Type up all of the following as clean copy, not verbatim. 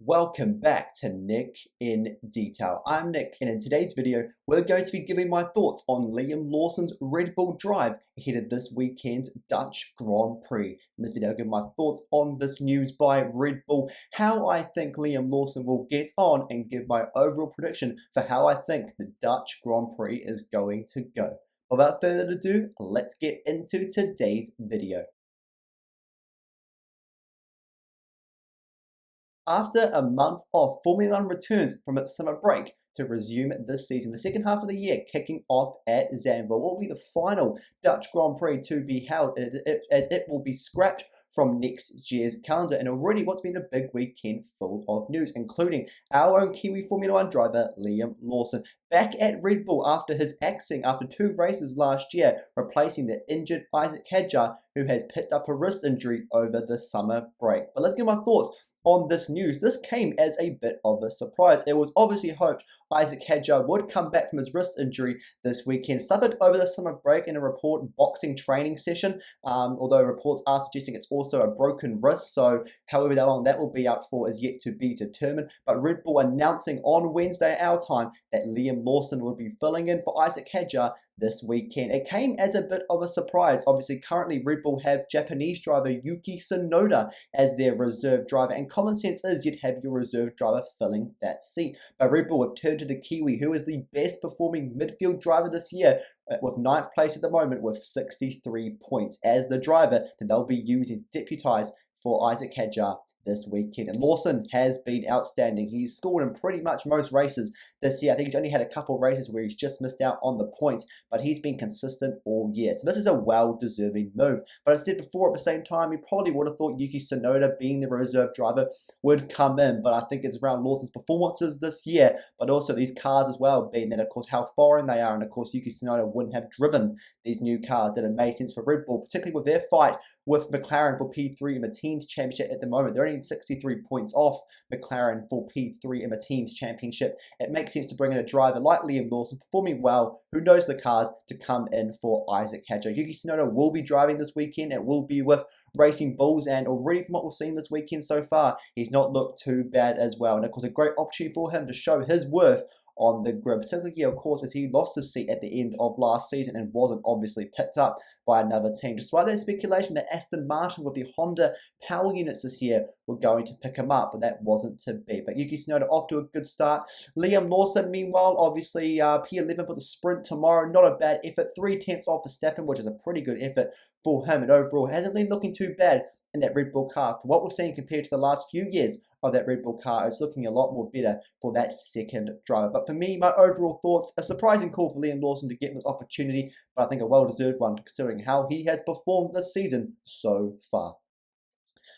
Welcome back to Nick in Detail. I'm Nick, and in today's video, we're going to be giving my thoughts on Liam Lawson's Red Bull drive ahead of this weekend's Dutch Grand Prix. In this video, I'll give my thoughts on this news by Red Bull, how I think Liam Lawson will get on, and give my overall prediction for how I think the Dutch Grand Prix is going to go. Without further ado, let's get into today's video. After a month off, Formula 1 returns from its summer break to resume this season. The second half of the year kicking off at Zandvoort will be the final Dutch Grand Prix to be held, as it will be scrapped from next year's calendar. And already what's been a big weekend full of news, including our own Kiwi Formula 1 driver Liam Lawson back at Red Bull after his axing after 2 races last year, replacing the injured Isack Hadjar, who has picked up a wrist injury over the summer break. But let's get my thoughts on this news. This came as a bit of a surprise. It was obviously hoped Isack Hadjar would come back from his wrist injury this weekend. Suffered over the summer break in a report boxing training session, although reports are suggesting it's also a broken wrist, so however long that will be out for is yet to be determined. But Red Bull announcing on Wednesday our time that Liam Lawson would be filling in for Isack Hadjar this weekend. It came as a bit of a surprise. Obviously currently Red Bull have Japanese driver Yuki Tsunoda as their reserve driver, and common sense is you'd have your reserve driver filling that seat. But Red Bull have turned to the Kiwi, who is the best performing midfield driver this year, with 9th place at the moment with 63 points, as the driver that they'll be using deputised for Isack Hadjar this weekend. And Lawson has been outstanding. He's scored in pretty much most races this year. I think he's only had a couple of races where he's just missed out on the points, but he's been consistent all year. So this is a well-deserving move. But as I said before, at the same time, you probably would have thought Yuki Tsunoda, being the reserve driver, would come in. But I think it's around Lawson's performances this year, but also these cars as well, being that, of course, how foreign they are. And, of course, Yuki Tsunoda wouldn't have driven these new cars, that it made sense for Red Bull, particularly with their fight with McLaren for P3 in the Teams Championship at the moment. They're only 63 points off McLaren for P3 in the Teams Championship. It makes sense to bring in a driver like Liam Lawson, performing well, who knows the cars, to come in for Isack Hadjar. Yuki Tsunoda will be driving this weekend. It will be with Racing Bulls, and already from what we've seen this weekend so far, he's not looked too bad as well. And of course, a great opportunity for him to show his worth on the grid, particularly, of course, as he lost his seat at the end of last season and wasn't obviously picked up by another team. Despite that speculation that Aston Martin with the Honda power units this year were going to pick him up, but that wasn't to be. But Yuki Tsunoda off to a good start. Liam Lawson, meanwhile, obviously P11 for the sprint tomorrow. Not a bad effort. 3/10 off Verstappen, which is a pretty good effort for him, and overall hasn't been looking too bad in that Red Bull car. For what we've seen compared to the last few years of that Red Bull car, it's looking a lot more better for that second driver. But for me, my overall thoughts, a surprising call for Liam Lawson to get this opportunity, but I think a well-deserved one considering how he has performed this season so far.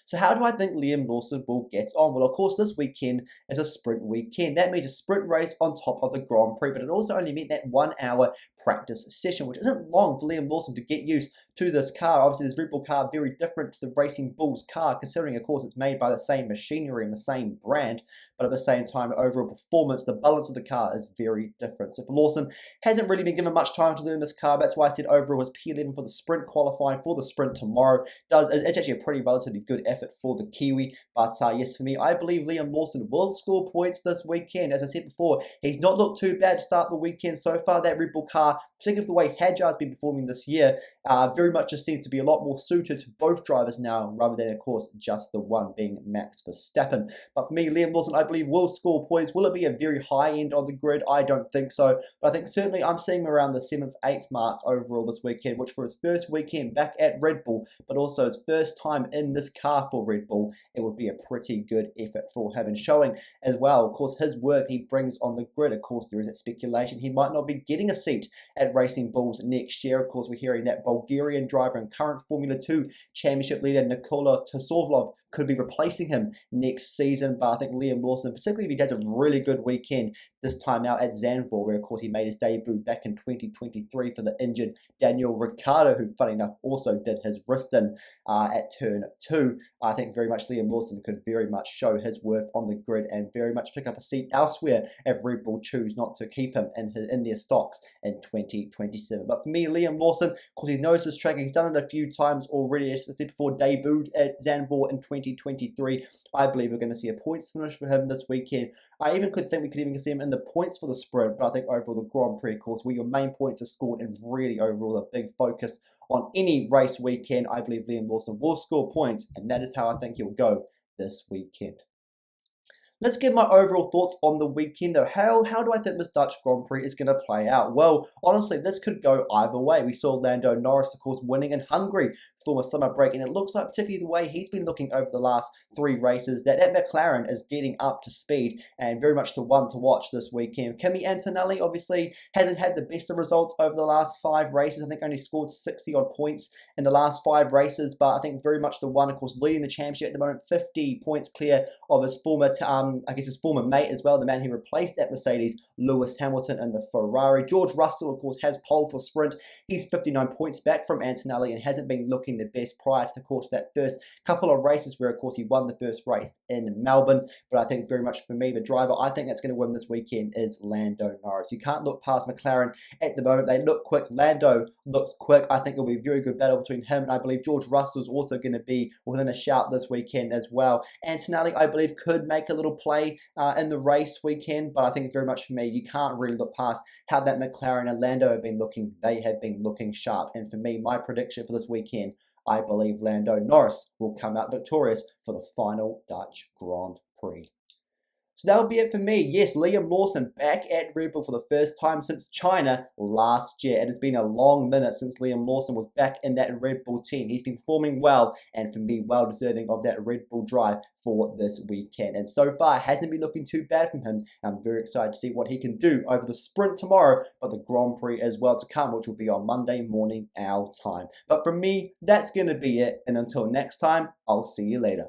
So how do I think Liam Lawson will get on? Well, of course, this weekend is a sprint weekend. That means a sprint race on top of the Grand Prix, but it also only meant that 1 hour practice session, which isn't long for Liam Lawson to get used to this car. Obviously, this Red Bull car very different to the Racing Bulls car, considering, of course, it's made by the same machinery and the same brand, but at the same time, overall performance, the balance of the car is very different. So for Lawson, hasn't really been given much time to learn this car. That's why I said overall his P11 for the sprint, qualifying for the sprint tomorrow. It's actually a pretty relatively good effort for the Kiwi, but yes, for me, I believe Liam Lawson will score points this weekend. As I said before, he's not looked too bad to start the weekend so far. That Red Bull car, particularly the way Hadjar's been performing this year, very much just seems to be a lot more suited to both drivers now, rather than, of course, just the one being Max Verstappen. But for me, Liam Lawson, I believe, will score points. Will it be a very high end of the grid? I don't think so, but I think certainly I'm seeing him around the 7th, 8th mark overall this weekend, which for his first weekend back at Red Bull, but also his first time in this car for Red Bull, it would be a pretty good effort for him, and showing as well, of course, his worth he brings on the grid. Of course, there is that speculation he might not be getting a seat at Racing Bulls next year. Of course, we're hearing that Bulgarian driver and current Formula 2 Championship leader Nikola Tesovlov could be replacing him next season. But I think Liam Lawson, particularly if he does a really good weekend this time out at Zandvoort, where of course he made his debut back in 2023 for the injured Daniel Ricciardo, who funny enough also did his wrist in at turn 2. I think very much Liam Lawson could very much show his worth on the grid and very much pick up a seat elsewhere if Red Bull choose not to keep him in their stocks in 2027. But for me, Liam Lawson, of course, he knows his track. He's done it a few times already. As I said before, debuted at Zandvoort in 2023. I believe we're going to see a points finish for him this weekend. I even could think we could even see him in the points for the sprint, but I think overall the Grand Prix course, where your main points are scored, and really overall the big focus on any race weekend, I believe Liam Lawson will score points, and that is how I think he'll go this weekend. Let's give my overall thoughts on the weekend though. How do I think this Dutch Grand Prix is going to play out? Well, honestly, this could go either way. We saw Lando Norris, of course, winning in Hungary for a summer break, and it looks like, particularly the way he's been looking over the last 3 races, that McLaren is getting up to speed and very much the one to watch this weekend. Kimi Antonelli obviously hasn't had the best of results over the last 5 races. I think only scored 60 odd points in the last 5 races, but I think very much the one, of course, leading the championship at the moment, 50 points clear of his former his former mate as well, the man who replaced at Mercedes, Lewis Hamilton, in the Ferrari. George Russell, of course, has pole for sprint. He's 59 points back from Antonelli and hasn't been looking the best prior to, of course, that first couple of races where, of course, he won the first race in Melbourne. But I think very much for me, the driver I think that's going to win this weekend is Lando Norris. You can't look past McLaren at the moment. They look quick. Lando looks quick. I think it'll be a very good battle between him, and I believe George Russell's also going to be within a shout this weekend as well. Antonelli, I believe, could make a little play in the race weekend, but I think very much for me, you can't really look past how that McLaren and Lando have been looking. They have been looking sharp, and for me, my prediction for this weekend, I believe Lando Norris will come out victorious for the final Dutch Grand Prix. So that'll be it for me. Yes, Liam Lawson back at Red Bull for the first time since China last year. It has been a long minute since Liam Lawson was back in that Red Bull team. He's been performing well, and for me, well deserving of that Red Bull drive for this weekend. And so far, it hasn't been looking too bad from him. I'm very excited to see what he can do over the sprint tomorrow, but the Grand Prix as well to come, which will be on Monday morning our time. But for me, that's going to be it. And until next time, I'll see you later.